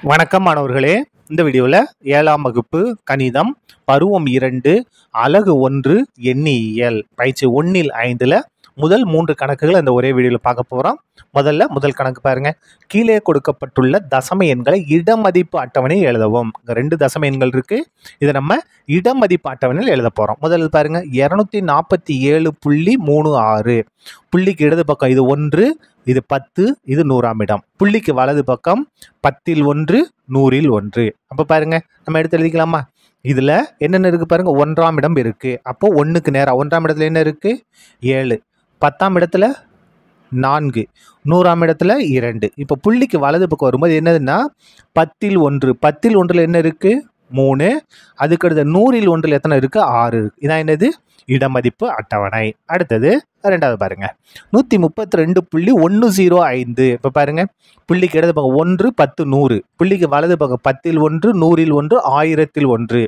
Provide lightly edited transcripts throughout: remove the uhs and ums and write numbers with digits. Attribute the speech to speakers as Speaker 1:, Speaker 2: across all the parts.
Speaker 1: வணக்கம் மாணவர்களே. இந்த வீடியோவில் 7ஆம் வகுப்பு கணிதம் பருவம் 2 அலகு 1 எண்ணியல் பயிற்சி 1 5ல் முதல் 3 கணக்குகளை இந்த ஒரே வீடியோவில் பார்க்க போகிறோம். முதல் கணக்கு பாருங்க. கீழே கொடுக்கப்பட்டுள்ள தசம எண்களை இடமதிப்பு அட்டவணையில் எழுதவும். 2 தசம எண்கள் இருக்கு. இதை நம்ம இடமதிப்பு அட்டவணையில் எழுத போகிறோம். முதல்ல பாருங்க 247.36 புள்ளிக்கு இடது பக்கம் இது 1, இது 10, இது 100ஆம் இடம். புள்ளிக்கு வலது பக்கம் 10ல் 1, 100ல் 1. அப்போ பாருங்க நம்ம எடுத்து எழுதிக்கலாமா? இதில் என்னென்ன இருக்குது பாருங்க. 1ஆம் இடம் இருக்குது. அப்போ 1க்கு நேராக 1ஆம் இடத்துல என்ன இருக்குது? 7. 10ஆம் இடத்துல 4, 100ஆம் இடத்துல 2. இப்போ புள்ளிக்கு வலது பக்கம் வரும்போது என்னதுன்னா 10ல் 1. 10ல் 1ல் என்ன இருக்குது? 3. அதுக்கடுத்து 100ல் 1ல் எத்தனை இருக்குது? 6 இருக்குது. இதான் என்னது? இடமதிப்பு அட்டவணை. அடுத்தது ரெண்டாவது பாருங்க 132.105. இப்போ பாருங்க புள்ளிக்கு இடது பக்கம் 1, 10, 100. புள்ளிக்கு வலது பக்கம் 10ல் 1, 100ல் 1, 1000ல் 1.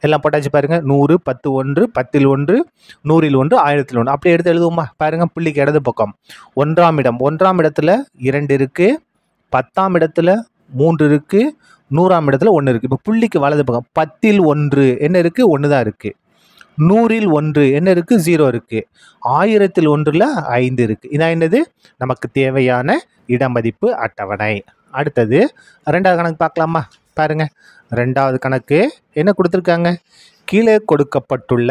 Speaker 1: எல்லாம் போட்டாச்சு பாருங்க. 100, 10, 1, 10ல் 1, 100ல் 1, 1000ல் 1. அப்படியே எடுத்து எழுதுவோமா? பாருங்க புள்ளிக்கு இடது பக்கம் 1ஆம் இடம். 1ஆம் இடத்துல 2 இருக்கு. 10ஆம் இடத்துல 3 இருக்கு. 100ஆம் இடத்துல 1 இருக்கு. இப்போ புள்ளிக்கு வலது பக்கம் 10ல் 1 என்ன இருக்கு? 1 தான் இருக்கு. 100ல் 1 என்ன இருக்கு? 0 இருக்கு. 1000ல் 1ல் 5 இருக்கு. இதான் என்னது? நமக்கு தேவையான இடமதிப்பு அட்டவணை. அடுத்தது ரெண்டாவது கணக்கு பார்க்கலாமா? பாருங்க ரெண்டாவது கணக்கு என்ன கொடுத்துருக்காங்க? கீழே கொடுக்கப்பட்டுள்ள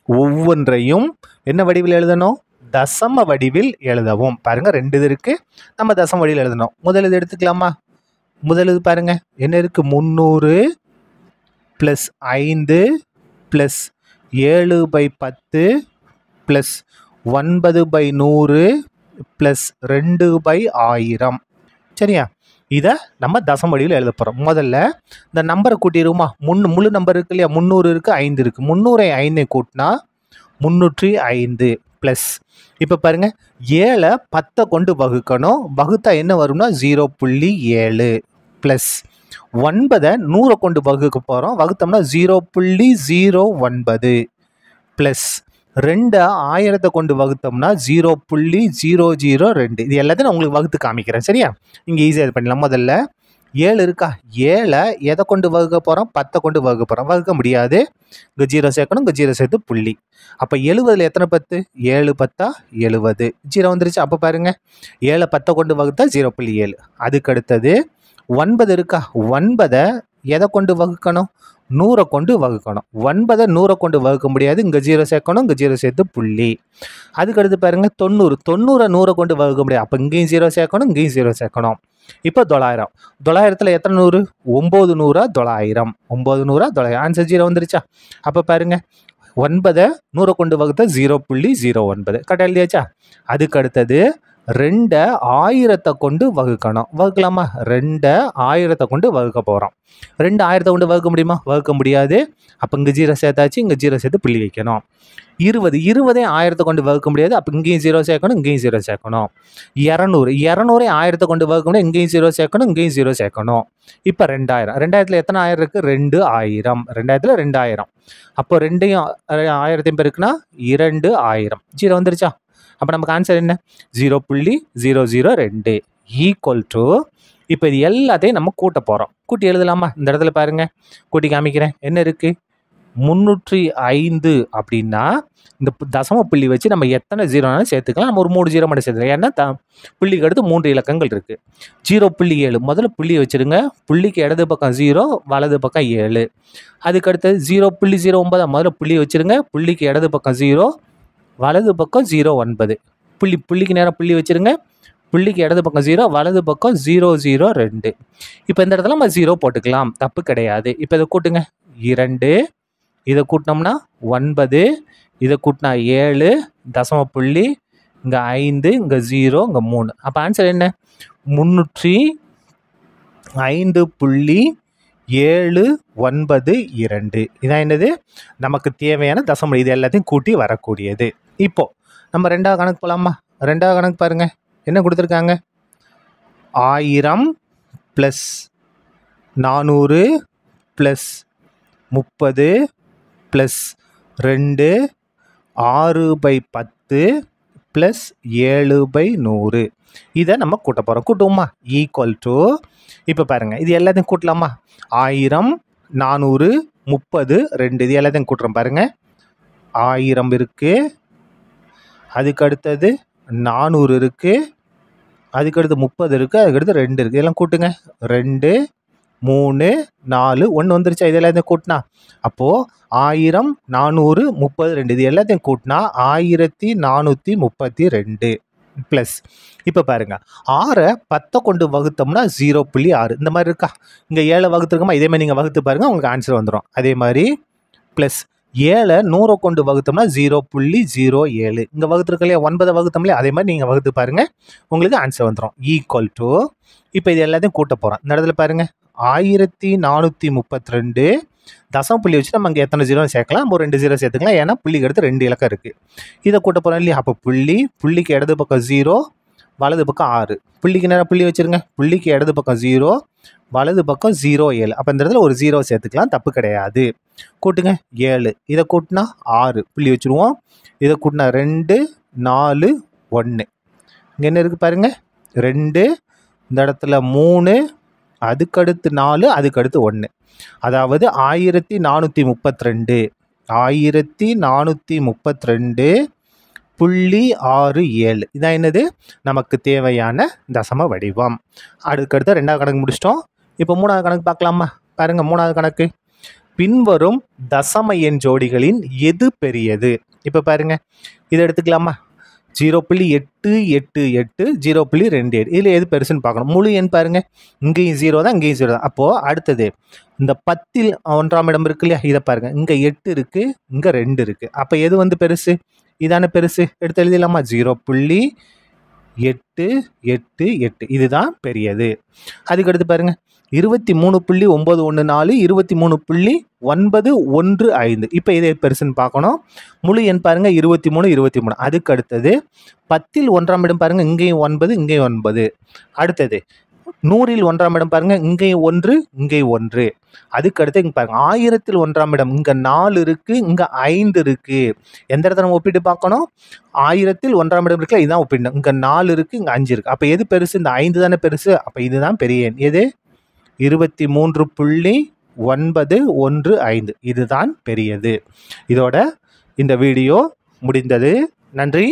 Speaker 1: ஒவ்வொன்றையும் என்ன வடிவில் எழுதணும்? தசம வடிவில் எழுதவும். பாருங்க 2 இது இருக்கு. நம்ம தசம வடிவில் எழுதணும். முதல் இது எடுத்துக்கலாமா? முதல் இது பாருங்க என்ன இருக்கு? 300 + 5 + 7/10 + 9/100 + 2/1000. சரியா? இதை நம்ம தசம வடிவில் எழுத போகிறோம். முதல்ல இந்த நம்பரை கூட்டிடுவோமா? முழு நம்பர் இருக்கு இல்லையா? 300 இருக்குது, 5 இருக்குது. 300ஐ 5ஐ கூட்டினா 305 ப்ளஸ் இப்போ பாருங்க 7 10 கொண்டு வகுக்கணும். வகுத்தா என்ன வரும்னா 0.7 ப்ளஸ் 9 100 கொண்டு வகுக்க போகிறோம். வகுத்தோம்னா 0.09 ப்ளஸ் 2 1000 கொண்டு வகுத்தோம்னா 0.002. இது எல்லாத்தையும் நான் உங்களுக்கு வகுத்து காமிக்கிறேன். சரியா? இங்கே ஈஸியாக இது பண்ணலாம். முதல்ல 7 இருக்கா? 7 எதை கொண்டு வகுக்க போகிறோம்? 10 கொண்டு வகுக்க போகிறோம். வகுக்க முடியாது. இங்கே 0 சேர்க்கணும். இங்கே 0 சேர்த்து புள்ளி. அப்போ 70ல் எத்தனை 10? 7 10 70. 0 வந்துருச்சு. அப்போ பாருங்க 7 10 கொண்டு வகுத்தா 0.7. அதுக்கு அடுத்தது 9 இருக்கா? 9 எதை கொண்டு வகுக்கணும்? 100 கொண்டு வகுக்கணும். 9 100 கொண்டு வகுக்க முடியாது. இங்கே 0 சேர்க்கணும். இங்கே 0 சேர்த்து புள்ளி. அதுக்கடுத்து பாருங்க 90 100 கொண்டு வகுக்க முடியாது. அப்போ இங்கேயும் 0 சேர்க்கணும். இங்கேயும் 0 சேர்க்கணும். இப்போ 900. 900ல் எத்தனை 100? 9 100 900. 9 100 900. ஆன்சர் 0 வந்துருச்சா? அப்போ பாருங்க 9 100 கொண்டு வகுத்தா 0.09. கரெக்டாக எழுதியாச்சா? அதுக்கு அடுத்தது 2 1000 கொண்டு வகுக்கணும். வகுக்கலாமா? 2 1000 கொண்டு வகுக்க போகிறோம். 2 1000 கொண்டு வகுக்க முடியுமா? வகுக்க முடியாது. அப்போ இங்கே 0 சேர்த்தாச்சு. இங்கே 0 சேர்த்து புள்ளி வைக்கணும். 20 20ஐ 1000 கொண்டு வகுக்க முடியாது. அப்போ இங்கேயும் 0 சேர்க்கணும். இங்கேயும் 0 சேர்க்கணும். 200 200ஐ 1000 கொண்டு வகுக்க முடியாது. இங்கேயும் 0 சேர்க்கணும். இங்கேயும் 0 சேர்க்கணும். இப்போ 2000 2000ல் எத்தனை 1000 இருக்குது? 2000. 2000ல் 2000. அப்போ 2ஐயும் 1000ஐயும் பெருக்குனா 2000. 0 வந்துருச்சா? அப்போ நமக்கு ஆன்சர் என்ன? 0.002 ஈக்குவல் டு இப்போ இது எல்லாத்தையும் நம்ம கூட்ட போகிறோம். கூட்டி எழுதலாமா? இந்த இடத்துல பாருங்க கூட்டி காமிக்கிறேன். என்ன இருக்குது? 305 அப்படின்னா இந்த தசம புள்ளி வச்சு நம்ம எத்தனை 0னாலும் சேர்த்துக்கலாம். நம்ம ஒரு 3 0 மட்டும் சேர்த்துக்கலாம். ஏன்னா புள்ளிக்கு அடுத்து 3 இலக்கங்கள் இருக்குது. 0.7 முதல்ல புள்ளி வச்சுருங்க. புள்ளிக்கு இடது பக்கம் 0, வலது பக்கம் 7. அதுக்கடுத்து 0.09 முதல்ல புள்ளி வச்சுருங்க. புள்ளிக்கு இடது பக்கம் 0, வலது பக்கம் 0.9. புள்ளிக்கு நேரம் புள்ளி வச்சுருங்க. புள்ளிக்கு இடது பக்கம் 0, வலது பக்கம் 0.02. இப்போ இந்த இடத்துல நம்ம 0 போட்டுக்கலாம். தப்பு கிடையாது. இப்போ இதை கூட்டுங்க. 2 இதை கூட்டினோம்னா 9, இதை கூட்டினா 7 தசம புள்ளி, இங்கே 5, இங்கே 0, இங்கே 3. அப்போ ஆன்சர் என்ன? 305.792. இதான் என்னது? நமக்கு தேவையான தசம. இது எல்லாத்தையும் கூட்டி வரக்கூடியது. இப்போ நம்ம ரெண்டாவது கணக்கு போகலாமா? ரெண்டாவது கணக்கு பாருங்க என்ன கொடுத்துருக்காங்க? 1000 + 400 + 30 + 2 6/10 + 7/100. இதை நம்ம கூட்ட போகிறோம். கூட்டுவோமா? ஈக்குவல் டு, இப்போ பாருங்கள் இது எல்லாத்தையும் கூட்டலாமா? 1000, 400, 30, 2 இது எல்லாத்தையும் கூட்டுறோம் பாருங்கள். 1000 இருக்குது, அதுக்கு அடுத்தது 400 இருக்குது, அதுக்கடுத்து 30 இருக்குது, அதுக்கடுத்து 2 இருக்குது. இதெல்லாம் கூட்டுங்க. 2, 3, 4, 1 வந்துருச்சா? இது எல்லாத்தையும் கூட்டினா அப்போது 1000, 400, 30, 2 இது எல்லாத்தையும் கூட்டினா 1432 ப்ளஸ். இப்போ பாருங்கள் 6 10 கொண்டு வகுத்தோம்னா 0.6 இந்த மாதிரி இருக்கா? இங்கே 7 வகுத்துருக்கோமா? இதே மாதிரி நீங்கள் வகுத்து பாருங்கள், உங்களுக்கு ஆன்சர் வந்துடும். அதே மாதிரி ப்ளஸ் 7 100 கொண்டு வகுத்தோம்னா 0.07 இங்கே வகுத்துருக்க இல்லையா? 9 வகுத்தோம் இல்லையா? அதே மாதிரி நீங்கள் வகுத்து பாருங்கள், உங்களுக்கு ஆன்சர் வந்துடும். ஈக்குவல் டு, இப்போ இது எல்லாத்தையும் கூட்ட போகிறோம். இந்த இடத்துல பாருங்கள் 1432 தசம புள்ளி வச்சு நம்ம அங்கே எத்தனை 0 சேர்க்கலாம்? ஒரு 2 0 சேர்த்துக்கலாம், ஏன்னா புள்ளிக்கு அடுத்து 2 இலக்கம் இருக்குது. இதை கூட்ட போகிறோம் இல்லையா? அப்போ புள்ளிக்கு இடது பக்கம் 0, வலது பக்கம் 6. புள்ளிக்கு நேரம் புள்ளி வச்சுருங்க. புள்ளிக்கு இடது பக்கம் 0, வலது பக்கம் 0.7. அப்போ இந்த இடத்துல ஒரு 0 சேர்த்துக்கலாம், தப்பு கிடையாது. கூட்டுங்க 7, இதை கூட்டினா 6 புள்ளி வச்சுருவோம். இதை கூட்டினா 2, 4, 1. இங்கே என்ன இருக்குது பாருங்கள்? 2, இந்த இடத்துல 3, அதுக்கடுத்து 4, அதுக்கடுத்து 1. அதாவது 1432 1432.67 இதான் என்னது? நமக்கு தேவையான தசம வடிவம். அதுக்கடுத்து 2வது கணக்கு முடிச்சிட்டோம். இப்போ 3வது கணக்கு பார்க்கலாமா? பாருங்கள் 3வது கணக்கு. பின்வரும் தசம எண் ஜோடிகளின் எது பெரியது? இப்போ பாருங்கள் இதை எடுத்துக்கலாமா? 0.888, 0.28 இதில் எது பெருசுன்னு பார்க்கணும். முழு எண் பாருங்கள், இங்கேயும் 0 தான், இங்கேயும் 0 தான். அப்போது அடுத்தது இந்த 10ல் 1ஆம் இடம் இருக்கு இல்லையா? இதை பாருங்கள், இங்கே 8 இருக்குது, இங்கே 2 இருக்குது. அப்போ எது வந்து பெருசு? இதான பெருசு. எடுத்து எழுதிடலாமா? 0.888 இதுதான் பெரியது. அதுக்கடுத்து பாருங்கள் 23.914, 23.915. இப்போ இதே பெருசுன்னு பார்க்கணும். முழு எண் பாருங்கள் 23. அதுக்கு அடுத்தது 10ல் 1ஆம் இடம் பாருங்கள், இங்கேயும் 9, இங்கேயும் 9. அடுத்தது 100ல் 1ஆம் இடம் பாருங்கள், இங்கேயும் 1, இங்கேயும் 1. அதுக்கு அடுத்து இங்கே பாருங்கள் 1000ல் 1ஆம் இடம், இங்கே 4 இருக்குது, இங்கே 5 இருக்குது. எந்த இடத்துல நம்ம ஒப்பிட்டு பார்க்கணும்? 1000ல் 1ஆம் இடம் இருக்குல்ல, இதுதான் ஒப்பிடணும். இங்கே 4 இருக்குது, இங்கே 5 இருக்குது. அப்போ எது பெருசு? இந்த 5 தானே பெருசு. அப்போ இதுதான் பெரிய எண். எது? 23.915 இதுதான் பெரியது. இதோட இந்த வீடியோ முடிந்தது. நன்றி.